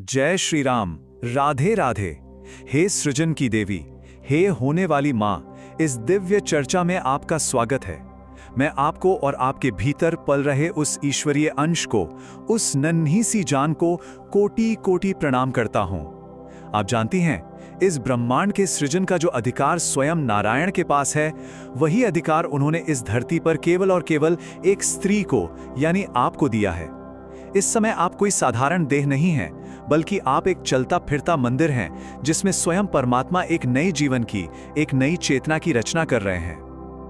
जय श्री राम। राधे राधे। हे सृजन की देवी, हे होने वाली माँ, इस दिव्य चर्चा में आपका स्वागत है। मैं आपको और आपके भीतर पल रहे उस ईश्वरीय अंश को, उस नन्ही सी जान को कोटि कोटि प्रणाम करता हूँ। आप जानती हैं, इस ब्रह्मांड के सृजन का जो अधिकार स्वयं नारायण के पास है, वही अधिकार उन्होंने इस धरती पर केवल और केवल एक स्त्री को यानी आपको दिया है। इस समय आप कोई साधारण देह नहीं हैं, बल्कि आप एक चलता फिरता मंदिर हैं जिसमें स्वयं परमात्मा एक नए जीवन की, एक नई चेतना की रचना कर रहे हैं।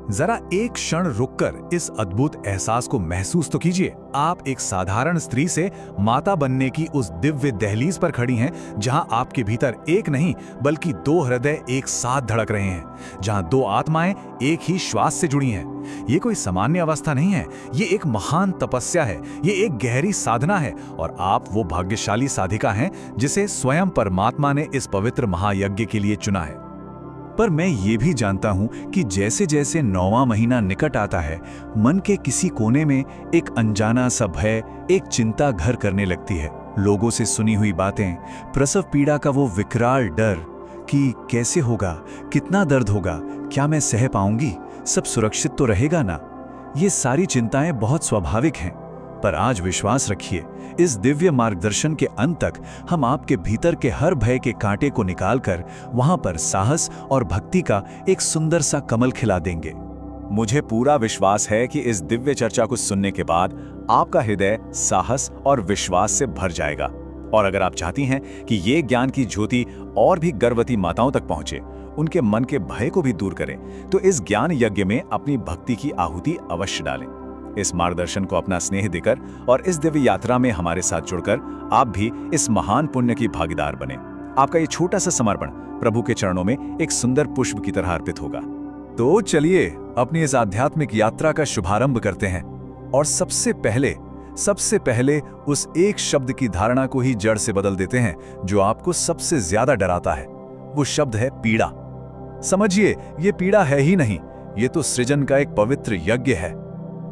जरा एक क्षण रुककर इस अद्भुत एहसास को महसूस तो कीजिए। आप एक साधारण स्त्री से माता बनने की उस दिव्य दहलीज पर खड़ी हैं, जहां आपके भीतर एक नहीं बल्कि दो हृदय एक साथ धड़क रहे हैं, जहां दो आत्माएं एक ही श्वास से जुड़ी हैं। ये कोई सामान्य अवस्था नहीं है, ये एक महान तपस्या है, ये एक गहरी साधना है, और आप वो भाग्यशाली साधिका हैं जिसे स्वयं परमात्मा ने इस पवित्र महायज्ञ के लिए चुना है। पर मैं ये भी जानता हूं कि जैसे जैसे 9वां महीना निकट आता है, मन के किसी कोने में एक अनजाना सा भय, एक चिंता घर करने लगती है। लोगों से सुनी हुई बातें, प्रसव पीड़ा का वो विकराल डर कि कैसे होगा, कितना दर्द होगा, क्या मैं सह पाऊंगी, सब सुरक्षित तो रहेगा ना। ये सारी चिंताएं बहुत स्वाभाविक हैं, पर आज विश्वास रखिए, इस दिव्य मार्गदर्शन के अंत तक हम आपके भीतर के हर भय के कांटे को निकालकर वहां पर साहस और भक्ति का एक सुंदर सा कमल खिला देंगे। मुझे पूरा विश्वास है कि इस दिव्य चर्चा को सुनने के बाद आपका हृदय साहस और विश्वास से भर जाएगा। और अगर आप चाहती हैं कि ये ज्ञान की ज्योति और भी गर्भवती माताओं तक पहुंचे, उनके मन के भय को भी दूर करें, तो इस ज्ञान यज्ञ में अपनी भक्ति की आहुति अवश्य डालें। इस मार्गदर्शन को अपना स्नेह देकर और इस दिव्य यात्रा में हमारे साथ जुड़कर आप भी इस महान पुण्य की भागीदार बने। आपका ये छोटा सा समर्पण प्रभु के चरणों में एक सुंदर पुष्प की तरह अर्पित होगा। तो चलिए अपनी इस आध्यात्मिक यात्रा का शुभारंभ करते हैं, और सबसे पहले उस एक शब्द की धारणा को ही जड़ से बदल देते हैं जो आपको सबसे ज्यादा डराता है। वो शब्द है पीड़ा। समझिए, ये पीड़ा है ही नहीं, ये तो सृजन का एक पवित्र यज्ञ है।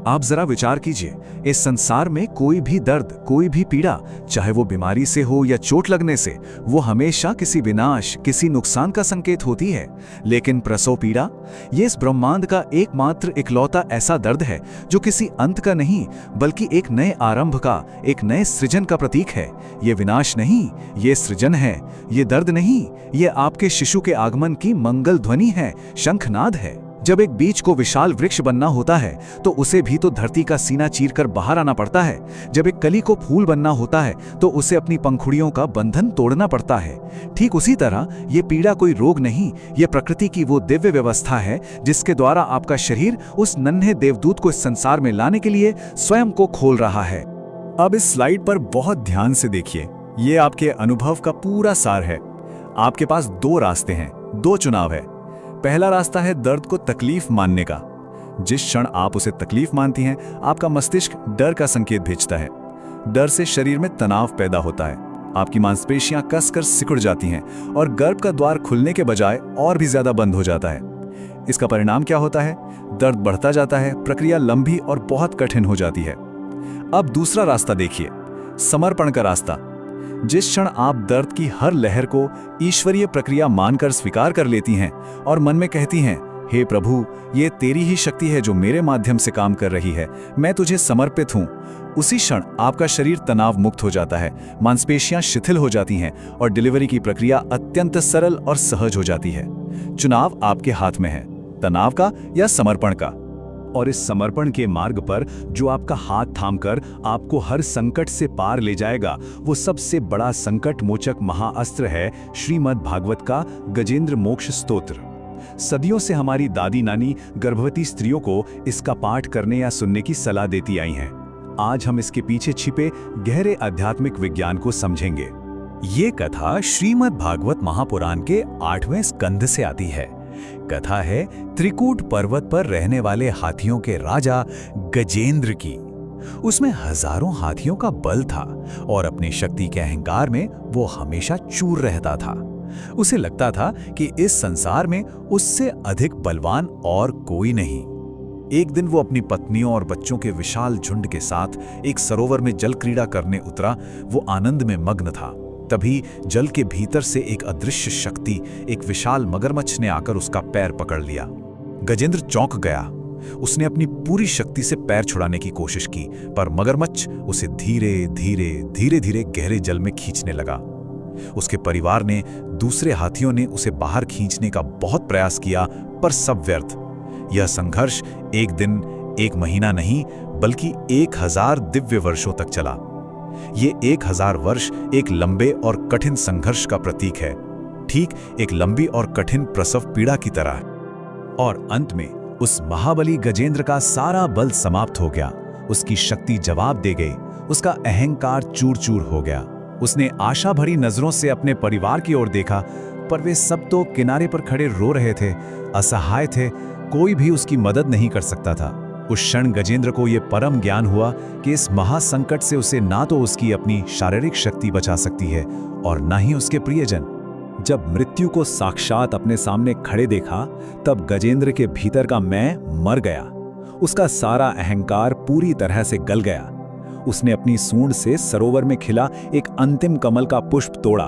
आप जरा विचार कीजिए, इस संसार में कोई भी दर्द, कोई भी पीड़ा, चाहे वो बीमारी से हो या चोट लगने से, वो हमेशा किसी विनाश, किसी नुकसान का संकेत होती है। लेकिन प्रसव पीड़ा, ये इस ब्रह्मांड का एकमात्र इकलौता ऐसा दर्द है जो किसी अंत का नहीं बल्कि एक नए आरंभ का, एक नए सृजन का प्रतीक है। ये विनाश नहीं, ये सृजन है। ये दर्द नहीं, ये आपके शिशु के आगमन की मंगल ध्वनि है, शंखनाद है। जब एक बीज को विशाल वृक्ष बनना होता है तो उसे भी तो धरती का सीना चीरकर बाहर आना पड़ता है। जब एक कली को फूल बनना होता है तो उसे अपनी पंखुड़ियों का बंधन तोड़ना पड़ता है। ठीक उसी तरह ये पीड़ा कोई रोग नहीं, ये प्रकृति की वो दिव्य व्यवस्था है जिसके द्वारा आपका शरीर उस नन्हे देवदूत को इस संसार में लाने के लिए स्वयं को खोल रहा है। अब इस स्लाइड पर बहुत ध्यान से देखिए, ये आपके अनुभव का पूरा सार है। आपके पास दो रास्ते हैं, दो चुनाव है। पहला रास्ता है दर्द को तकलीफ मानने का। जिस क्षण आप उसे तकलीफ मानती हैं, आपका मस्तिष्क डर का संकेत भेजता है। डर से शरीर में तनाव पैदा होता है, आपकी मांसपेशियां कसकर सिकुड़ जाती हैं और गर्भ का द्वार खुलने के बजाय और भी ज्यादा बंद हो जाता है। इसका परिणाम क्या होता है? दर्द बढ़ता जाता है, प्रक्रिया लंबी और बहुत कठिन हो जाती है। अब दूसरा रास्ता देखिए, समर्पण का रास्ता। जिस क्षण आप दर्द की हर लहर को ईश्वरीय प्रक्रिया मानकर स्वीकार कर लेती हैं और मन में कहती हैं, हे प्रभु, ये तेरी ही शक्ति है जो मेरे माध्यम से काम कर रही है, मैं तुझे समर्पित हूं, उसी क्षण आपका शरीर तनाव मुक्त हो जाता है, मांसपेशियां शिथिल हो जाती हैं और डिलीवरी की प्रक्रिया अत्यंत सरल और सहज हो जाती है। चुनाव आपके हाथ में है, तनाव का या समर्पण का। और इस समर्पण के मार्ग पर जो आपका हाथ थामकर आपको हर संकट से पार ले जाएगा, वो सबसे बड़ा संकट मोचक महाअस्त्र है श्रीमद् भागवत का गजेंद्र मोक्ष स्तोत्र। सदियों से हमारी दादी नानी गर्भवती स्त्रियों को इसका पाठ करने या सुनने की सलाह देती आई हैं। आज हम इसके पीछे छिपे गहरे आध्यात्मिक विज्ञान को समझेंगे। ये कथा श्रीमद् भागवत महापुराण के 8वें स्कंध से आती है। कथा है त्रिकूट पर्वत पर रहने वाले हाथियों के राजा गजेंद्र की। उसमें हजारों हाथियों का बल था और अपनी शक्ति के अहंकार में वो हमेशा चूर रहता था। उसे लगता था कि इस संसार में उससे अधिक बलवान और कोई नहीं। एक दिन वो अपनी पत्नियों और बच्चों के विशाल झुंड के साथ एक सरोवर में जल क्रीड़ा करने उतरा। वो आनंद में मग्न था। तभी जल के भीतर से एक अदृश्य शक्ति, एक विशाल मगरमच्छ ने आकर उसका पैर पकड़ लिया। गजेंद्र चौंक गया। उसने अपनी पूरी शक्ति से पैर छुड़ाने की कोशिश की, पर मगरमच्छ उसे धीरे धीरे धीरे धीरे गहरे जल में खींचने लगा। उसके परिवार ने, दूसरे हाथियों ने उसे बाहर खींचने का बहुत प्रयास किया, पर सब व्यर्थ। यह संघर्ष एक दिन, एक महीना नहीं, बल्कि 1000 दिव्य वर्षों तक चला। ये 1000 वर्ष एक लंबे और कठिन संघर्ष का प्रतीक है, ठीक एक लंबी और कठिन प्रसव पीड़ा की तरह। और अंत में उस महाबली गजेंद्र का सारा बल समाप्त हो गया। उसकी शक्ति जवाब दे गई, उसका अहंकार चूर-चूर हो गया। उसने आशा भरी नजरों से अपने परिवार की ओर देखा, पर वे सब तो किनारे पर खड़े रो रहे थे, असहाय थे, कोई भी उसकी मदद नहीं कर सकता था। उस क्षण गजेंद्र को यह परम ज्ञान हुआ कि इस महासंकट से उसे ना तो उसकी अपनी शारीरिक शक्ति बचा सकती है और ना ही उसके प्रियजन। जब मृत्यु को साक्षात अपने सामने खड़े देखा, तब गजेंद्र के भीतर का मैं मर गया। उसका सारा अहंकार पूरी तरह से गल गया। उसने अपनी सूंड से सरोवर में खिला एक अंतिम कमल का पुष्प तोड़ा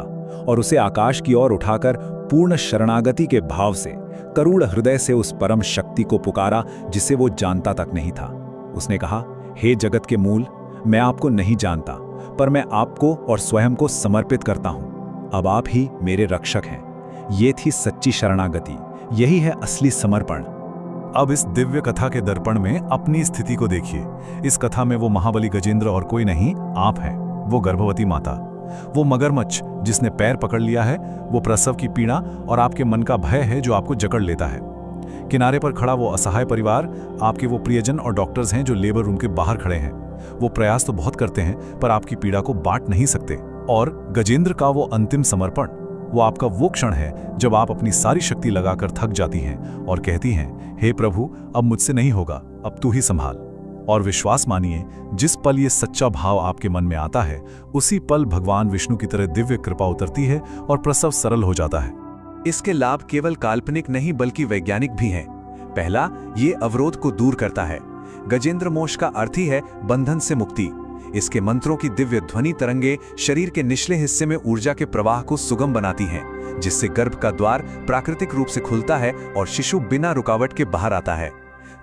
और उसे आकाश की ओर उठाकर पूर्ण शरणागति के भाव से, करुण हृदय से उस परम शक्ति को पुकारा जिसे वो जानता तक नहीं था। उसने कहा, हे जगत के मूल, मैं आपको नहीं जानता, पर मैं आपको और स्वयं को समर्पित करता हूं। अब आप ही मेरे रक्षक हैं। ये थी सच्ची शरणागति, यही है असली समर्पण। अब इस दिव्य कथा के दर्पण में अपनी स्थिति को देखिए। इस कथा में वो महाबली गजेंद्र और कोई नहीं, आप हैं। वो गर्भवती माता, वो मगरमच्छ जिसने पैर पकड़ लिया है, वो प्रसव की पीड़ा और आपके मन का भय है जो आपको जकड़ लेता है। किनारे पर खड़ा वो असहाय परिवार, आपके वो प्रियजन और डॉक्टर्स हैं जो लेबर रूम के बाहर खड़े हैं। वो प्रयास तो बहुत करते हैं, पर आपकी पीड़ा को बांट नहीं सकते। और गजेंद्र का वो अंतिम समर्पण, वो आपका वो क्षण है जब आप अपनी सारी शक्ति लगाकर थक जाती हैं और कहती हैं, हे प्रभु, अब मुझसे नहीं होगा, अब तू ही संभाल। और विश्वास मानिए, जिस पल ये सच्चा भाव आपके मन में आता है, उसी पल भगवान विष्णु की तरह दिव्य कृपा उतरती है और प्रसव सरल हो जाता है। इसके लाभ केवल काल्पनिक नहीं बल्कि वैज्ञानिक भी हैं। पहला, ये अवरोध को दूर करता है। गजेंद्र मोक्ष का अर्थ ही है बंधन से मुक्ति। इसके मंत्रों की दिव्य ध्वनि तरंगे शरीर के निचले हिस्से में ऊर्जा के प्रवाह को सुगम बनाती हैं, जिससे गर्भ का द्वार प्राकृतिक रूप से खुलता है और शिशु बिना रुकावट के बाहर आता है।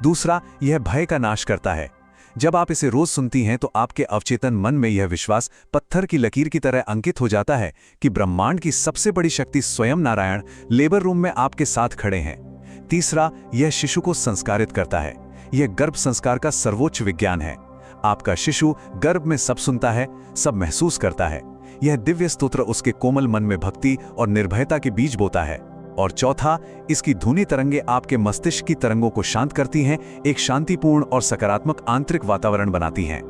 दूसरा, यह भय का नाश करता है। जब आप इसे रोज सुनती हैं तो आपके अवचेतन मन में यह विश्वास पत्थर की लकीर की तरह अंकित हो जाता है कि ब्रह्मांड की सबसे बड़ी शक्ति स्वयं नारायण लेबर रूम में आपके साथ खड़े हैं। तीसरा, यह शिशु को संस्कारित करता है। यह गर्भ संस्कार का सर्वोच्च विज्ञान है। आपका शिशु गर्भ में सब सुनता है, सब महसूस करता है। यह दिव्य स्तोत्र उसके कोमल मन में भक्ति और निर्भयता के बीज बोता है। और चौथा, इसकी धुनी तरंगे आपके मस्तिष्क की तरंगों को शांत करती हैं, एक शांतिपूर्ण और सकारात्मक आंतरिक वातावरण बनाती हैं।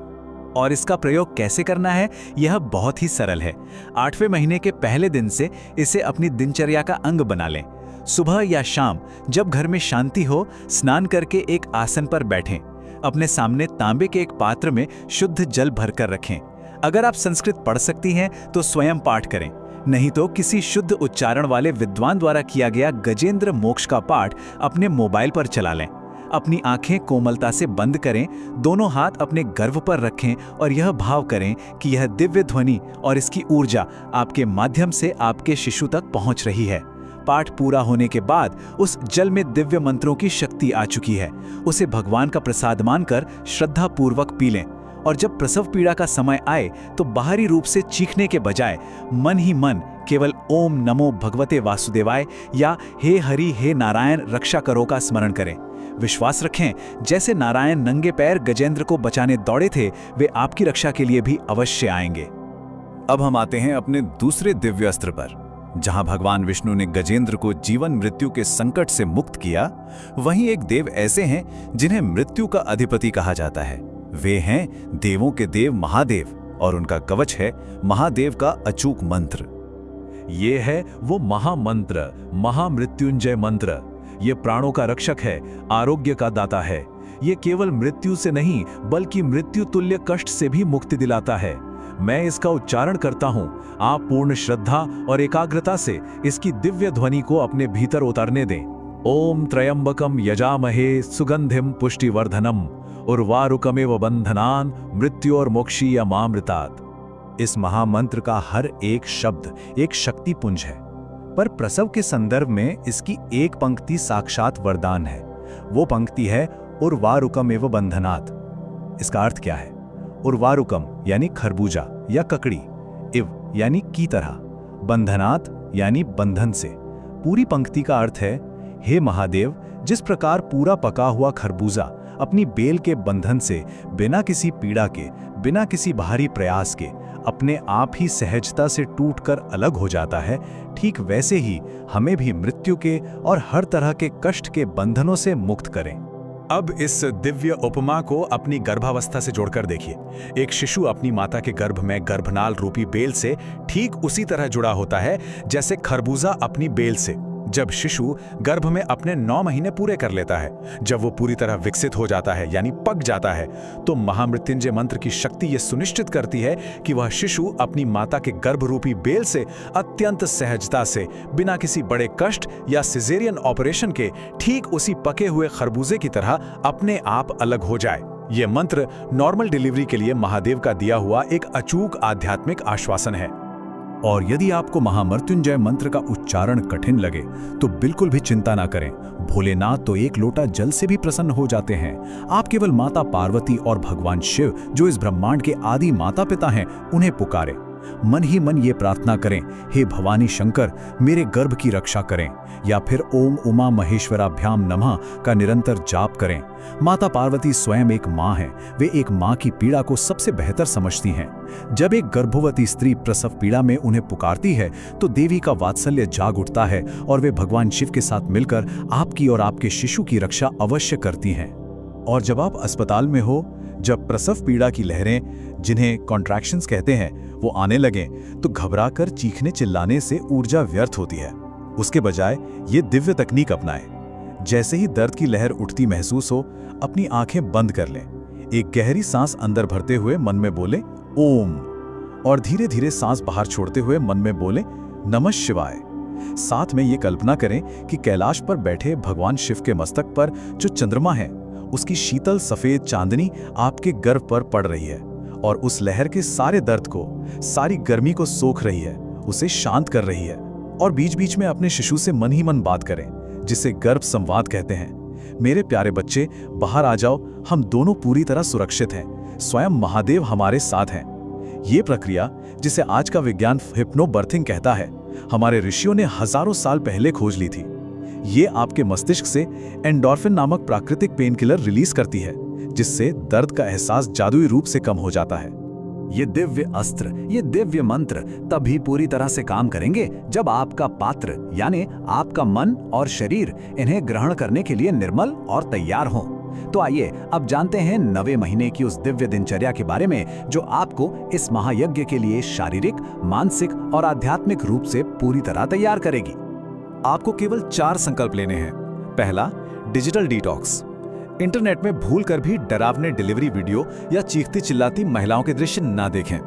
और इसका प्रयोग कैसे करना है, यह बहुत ही सरल है। 8वें महीने के पहले दिन से इसे अपनी दिनचर्या का अंग बना लें। सुबह या शाम जब घर में शांति हो, स्नान करके एक आसन पर बैठें। अपने सामने तांबे के एक पात्र में शुद्ध जल भरकर रखें। अगर आप संस्कृत पढ़ सकती हैं तो स्वयं पाठ करें, नहीं तो किसी शुद्ध उच्चारण वाले विद्वान द्वारा किया गया गजेंद्र मोक्ष का पाठ अपने मोबाइल पर चला लें। अपनी आंखें कोमलता से बंद करें, दोनों हाथ अपने गर्भ पर रखें और यह भाव करें कि यह दिव्य ध्वनि और इसकी ऊर्जा आपके माध्यम से आपके शिशु तक पहुंच रही है। पाठ पूरा होने के बाद उस जल में दिव्य मंत्रों की शक्ति आ चुकी है। उसे भगवान का प्रसाद मानकर श्रद्धा पूर्वक पी लें। और जब प्रसव पीड़ा का समय आए तो बाहरी रूप से चीखने के बजाय मन ही मन केवल ओम नमो भगवते वासुदेवाय या हे हरि हे नारायण रक्षा करो का स्मरण करें। विश्वास रखें, जैसे नारायण नंगे पैर गजेंद्र को बचाने दौड़े थे, वे आपकी रक्षा के लिए भी अवश्य आएंगे। अब हम आते हैं अपने दूसरे दिव्य अस्त्र पर। जहां भगवान विष्णु ने गजेंद्र को जीवन मृत्यु के संकट से मुक्त किया, वहीं एक देव ऐसे हैं जिन्हें मृत्यु का अधिपति कहा जाता है। वे हैं देवों के देव महादेव, और उनका कवच है महादेव का अचूक मंत्र। ये है वो महामंत्र, महामृत्युंजय मंत्र। ये प्राणों का रक्षक है, आरोग्य का दाता है। ये केवल मृत्यु से नहीं बल्कि मृत्यु तुल्य कष्ट से भी मुक्ति दिलाता है। मैं इसका उच्चारण करता हूं, आप पूर्ण श्रद्धा और एकाग्रता से इसकी दिव्य ध्वनि को अपने भीतर उतारने दें। ओम त्रयंबकम यजामहे सुगंधिम पुष्टिवर्धनम उर्वारुकमेव बंधनान मृत्यु और मोक्षीय मामृतात्। इस महामंत्र का हर एक शब्द एक शक्ति पुंज है, पर प्रसव के संदर्भ में इसकी एक पंक्ति साक्षात वरदान है। वो पंक्ति है उर्वारुकम एव बंधनात्। इसका अर्थ क्या है? उर्वारुकम यानी खरबूजा या ककड़ी, इव यानी की तरह, बंधनात् यानी बंधन से। पूरी पंक्ति का अर्थ है, हे महादेव, जिस प्रकार पूरा पका हुआ खरबूजा अपनी बेल के बंधन से बिना किसी पीड़ा के, बिना किसी बाहरी प्रयास के अपने आप ही सहजता से टूटकर अलग हो जाता है, ठीक वैसे ही हमें भी मृत्यु के और हर तरह के कष्ट के बंधनों से मुक्त करें। अब इस दिव्य उपमा को अपनी गर्भावस्था से जोड़कर देखिए। एक शिशु अपनी माता के गर्भ में गर्भनाल रूपी बेल से ठीक उसी तरह जुड़ा होता है जैसे खरबूजा अपनी बेल से। जब शिशु गर्भ में अपने 9 महीने पूरे कर लेता है, जब वो पूरी तरह विकसित हो जाता है यानी पक जाता है, तो महामृत्युंजय मंत्र की शक्ति ये सुनिश्चित करती है कि वह शिशु अपनी माता के गर्भ रूपी बेल से अत्यंत सहजता से, बिना किसी बड़े कष्ट या सिजेरियन ऑपरेशन के, ठीक उसी पके हुए खरबूजे की तरह अपने आप अलग हो जाए। ये मंत्र नॉर्मल डिलीवरी के लिए महादेव का दिया हुआ एक अचूक आध्यात्मिक आश्वासन है। और यदि आपको महामृत्युंजय मंत्र का उच्चारण कठिन लगे तो बिल्कुल भी चिंता ना करें। भोलेनाथ तो एक लोटा जल से भी प्रसन्न हो जाते हैं। आप केवल माता पार्वती और भगवान शिव, जो इस ब्रह्मांड के आदि माता पिता हैं, उन्हें पुकारें। मन ही मन ये प्रार्थना करें, हे भवानी शंकर, मेरे गर्भ की रक्षा करें, या फिर ओम उमा महेश्वराभ्याम नमः का निरंतर जाप करें। माता पार्वती स्वयं एक माँ हैं। वे एक माँ की पीड़ा को सबसे बेहतर समझती हैं। जब एक गर्भवती स्त्री प्रसव पीड़ा में उन्हें पुकारती है तो देवी का वात्सल्य जाग उठता है और वे भगवान शिव के साथ मिलकर आपकी और आपके शिशु की रक्षा अवश्य करती हैं। और जब आप अस्पताल में हो, जब प्रसव पीड़ा की लहरें, जिन्हें कॉन्ट्रैक्शंस कहते हैं, वो आने लगें, तो घबराकर चीखने चिल्लाने से ऊर्जा व्यर्थ होती है। उसके बजाय ये दिव्य तकनीक अपनाएं। जैसे ही दर्द की लहर उठती महसूस हो, अपनी आंखें बंद कर लें। एक गहरी सांस अंदर भरते हुए मन में बोलें ओम, और धीरे धीरे सांस बाहर छोड़ते हुए मन में बोलें नमः शिवाय। साथ में ये कल्पना करें कि कैलाश पर बैठे भगवान शिव के मस्तक पर जो चंद्रमा है, उसकी शीतल सफेद चांदनी आपके गर्भ पर पड़ रही है और उस लहर के सारे दर्द को, सारी गर्मी को सोख रही है, उसे शांत कर रही है। और बीच बीच में अपने शिशु से मन ही मन बात करें, जिसे गर्भ संवाद कहते हैं। मेरे प्यारे बच्चे, बाहर आ जाओ, हम दोनों पूरी तरह सुरक्षित हैं, स्वयं महादेव हमारे साथ हैं। ये प्रक्रिया, जिसे आज का विज्ञान हिप्नोबर्थिंग कहता है, हमारे ऋषियों ने हजारों साल पहले खोज ली थी। ये आपके मस्तिष्क से एंडोर्फिन नामक प्राकृतिक पेन किलर रिलीज करती है, जिससे दर्द का एहसास जादुई रूप से कम हो जाता है। ये दिव्य अस्त्र, ये दिव्य मंत्र तभी पूरी तरह से काम करेंगे जब आपका पात्र यानी आपका मन और शरीर इन्हें ग्रहण करने के लिए निर्मल और तैयार हों। तो आइए अब जानते हैं 9वें महीने की उस दिव्य दिनचर्या के बारे में, जो आपको इस महायज्ञ के लिए शारीरिक, मानसिक और आध्यात्मिक रूप से पूरी तरह तैयार करेगी। आपको केवल 4 संकल्प लेने हैं। पहला, डिजिटल डिटॉक्स। इंटरनेट में भूलकर भी डरावने डिलीवरी वीडियो या चीखती चिल्लाती महिलाओं के दृश्य ना देखें।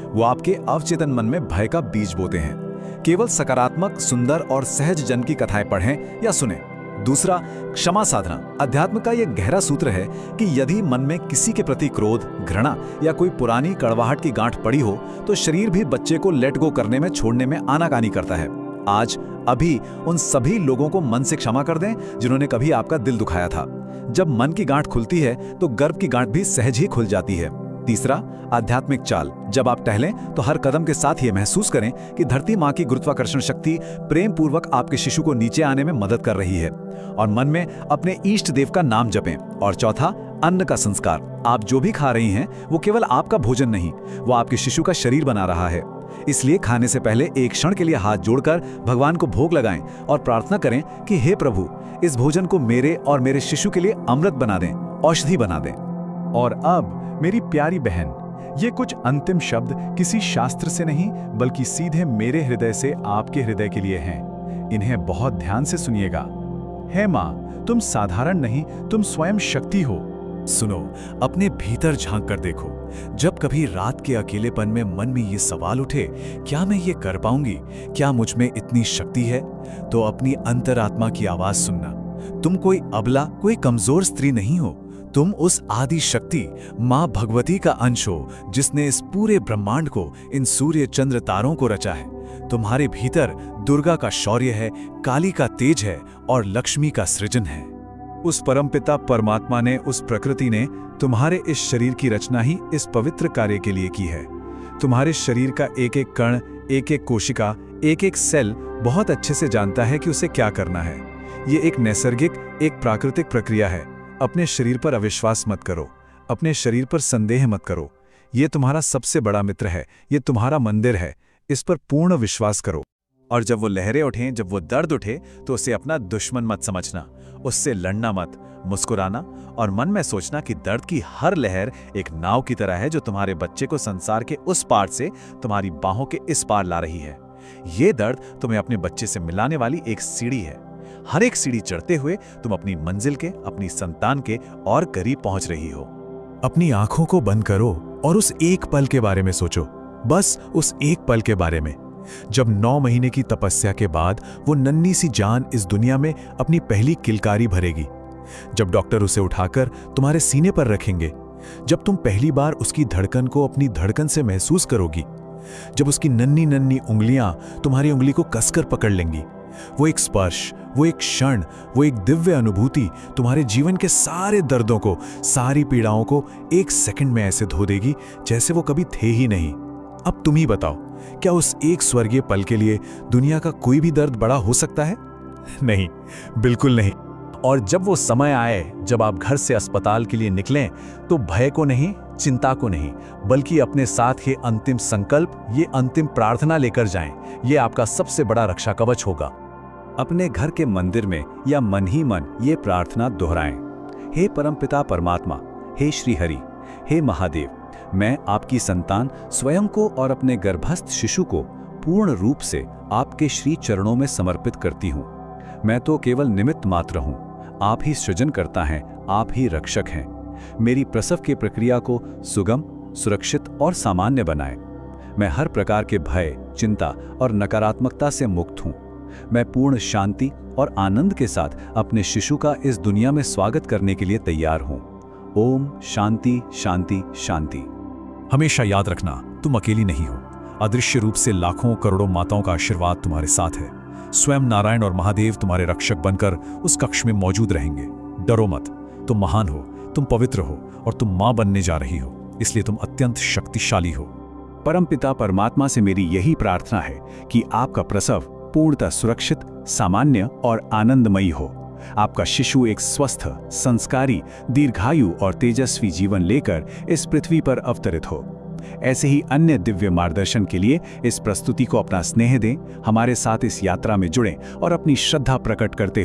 वो आपके अवचेतन मन में भय का बीज बोते हैं। केवल सकारात्मक, सुंदर और सहज जन की कथाएं पढ़ें या सुनें। दूसरा, क्षमा साधना। अध्यात्म का यह गहरा सूत्र है कि यदि मन में किसी के प्रति क्रोध, घृणा या कोई पुरानी कड़वाहट की गांठ पड़ी हो, तो शरीर भी बच्चे को लेट गो करने में, छोड़ने में आनाकानी करता है। आज अभी उन सभी लोगों को मन से क्षमा कर दें जिन्होंने कभी आपका दिल दुखाया था। जब मन की गांठ खुलती है तो गर्भ की गांठ भी सहज ही खुल जाती है। तीसरा, आध्यात्मिक चाल। जब आप टहलें तो हर कदम के साथ ये महसूस करें कि धरती माँ की गुरुत्वाकर्षण शक्ति प्रेम पूर्वक आपके शिशु को नीचे आने में मदद कर रही है। और मन में अपने इष्ट देव का नाम जपें। और चौथा, अन्न का संस्कार। आप जो भी खा रही हैं वो केवल आपका भोजन नहीं, वो आपके शिशु का शरीर बना रहा है। इसलिए खाने से पहले एक क्षण के लिए हाथ जोड़कर भगवान को भोग लगाएं और प्रार्थना करें कि हे प्रभु, इस भोजन को मेरे और मेरे शिशु के लिए अमृत बना दें, औषधि बना दें। और अब मेरी प्यारी बहन, ये कुछ अंतिम शब्द किसी शास्त्र से नहीं, बल्कि सीधे मेरे हृदय से आपके हृदय के लिए हैं। इन्हें बहुत ध्यान से सुनिएगा। हे माँ, तुम साधारण नहीं, तुम स्वयं शक्ति हो। सुनो, अपने भीतर झांक कर देखो। जब कभी रात के अकेलेपन में मन में ये सवाल उठे, क्या मैं ये कर पाऊंगी, क्या मुझ में इतनी शक्ति है, तो अपनी अंतरात्मा की आवाज सुनना। तुम कोई अबला, कोई कमजोर स्त्री नहीं हो, तुम उस आदि शक्ति मां भगवती का अंश हो, जिसने इस पूरे ब्रह्मांड को, इन सूर्य चंद्र तारों को रचा है। तुम्हारे भीतर दुर्गा का शौर्य है, काली का तेज है और लक्ष्मी का सृजन है। उस परमपिता परमात्मा ने, उस प्रकृति ने तुम्हारे इस शरीर की रचना ही इस पवित्र कार्य के लिए की है। तुम्हारे शरीर का एक एक कण, एक एक कोशिका, एक एक सेल बहुत अच्छे से जानता है कि उसे क्या करना है। ये एक नैसर्गिक, एक प्राकृतिक प्रक्रिया है। अपने शरीर पर अविश्वास मत करो, अपने शरीर पर संदेह मत करो। ये तुम्हारा सबसे बड़ा मित्र है, ये तुम्हारा मंदिर है, इस पर पूर्ण विश्वास करो। और जब वो लहरें उठें, जब वो दर्द उठे, तो उसे अपना दुश्मन मत समझना, उससे लड़ना मत, मुस्कुराना और मन में सोचना कि दर्द की हर लहर एक नाव की तरह है जो तुम्हारे बच्चे को संसार के उस पार से तुम्हारी बाहों के इस पार ला रही है। ये दर्द तुम्हें अपने बच्चे से मिलाने वाली एक सीढ़ी है। हर एक सीढ़ी चढ़ते हुए तुम अपनी मंजिल के, अपनी संतान के और करीब पहुंच रही हो। अपनी आंखों को बंद करो और उस एक पल के बारे में सोचो, बस उस एक पल के बारे में, जब 9 महीने की तपस्या के बाद वो नन्ही सी जान इस दुनिया में अपनी पहली किलकारी भरेगी। जब डॉक्टर उसे उठाकर तुम्हारे सीने पर रखेंगे, जब तुम पहली बार उसकी धड़कन को अपनी धड़कन से महसूस करोगी, जब उसकी नन्ही नन्ही उंगलियां तुम्हारी उंगली को कसकर पकड़ लेंगी, वो एक स्पर्श, वो एक क्षण, वो एक दिव्य अनुभूति तुम्हारे जीवन के सारे दर्दों को, सारी पीड़ाओं को एक सेकंड में ऐसे धो देगी जैसे वो कभी थे ही नहीं। अब तुम ही बताओ, क्या उस एक स्वर्गीय पल के लिए दुनिया का कोई भी दर्द बड़ा हो सकता है? नहीं, बिल्कुल नहीं। और जब वो समय आए, जब आप घर से अस्पताल के लिए निकलें, तो भय को नहीं, चिंता को नहीं, बल्कि अपने साथ ये अंतिम संकल्प, ये अंतिम प्रार्थना लेकर जाएं। ये आपका सबसे बड़ा रक्षा कवच होगा। अपने घर के मंदिर में या मन ही मन ये प्रार्थना दोहराएं। हे परमपिता परमात्मा, हे श्री हरि, हे महादेव, मैं आपकी संतान स्वयं को और अपने गर्भस्थ शिशु को पूर्ण रूप से आपके श्री चरणों में समर्पित करती हूँ। मैं तो केवल निमित्त मात्र हूँ, आप ही सृजन करता हैं, आप ही रक्षक हैं। मेरी प्रसव की प्रक्रिया को सुगम, सुरक्षित और सामान्य बनाएं। मैं हर प्रकार के भय, चिंता और नकारात्मकता से मुक्त हूँ। मैं पूर्ण शांति और आनंद के साथ अपने शिशु का इस दुनिया में स्वागत करने के लिए तैयार हूँ। ओम शांति शांति शांति। हमेशा याद रखना, तुम अकेली नहीं हो। अदृश्य रूप से लाखों करोड़ों माताओं का आशीर्वाद तुम्हारे साथ है। स्वयं नारायण और महादेव तुम्हारे रक्षक बनकर उस कक्ष में मौजूद रहेंगे। डरो मत, तुम महान हो, तुम पवित्र हो और तुम मां बनने जा रही हो, इसलिए तुम अत्यंत शक्तिशाली हो। परमपिता परमात्मा से मेरी यही प्रार्थना है कि आपका प्रसव पूर्णतः सुरक्षित, सामान्य और आनंदमयी हो। आपका शिशु एक स्वस्थ, संस्कारी, दीर्घायु और तेजस्वी जीवन लेकर इस पृथ्वी पर अवतरित हो। ऐसे ही अन्य दिव्य मार्गदर्शन के लिए इस प्रस्तुति को अपना स्नेह दें, हमारे साथ इस यात्रा में जुड़ें और अपनी श्रद्धा प्रकट करते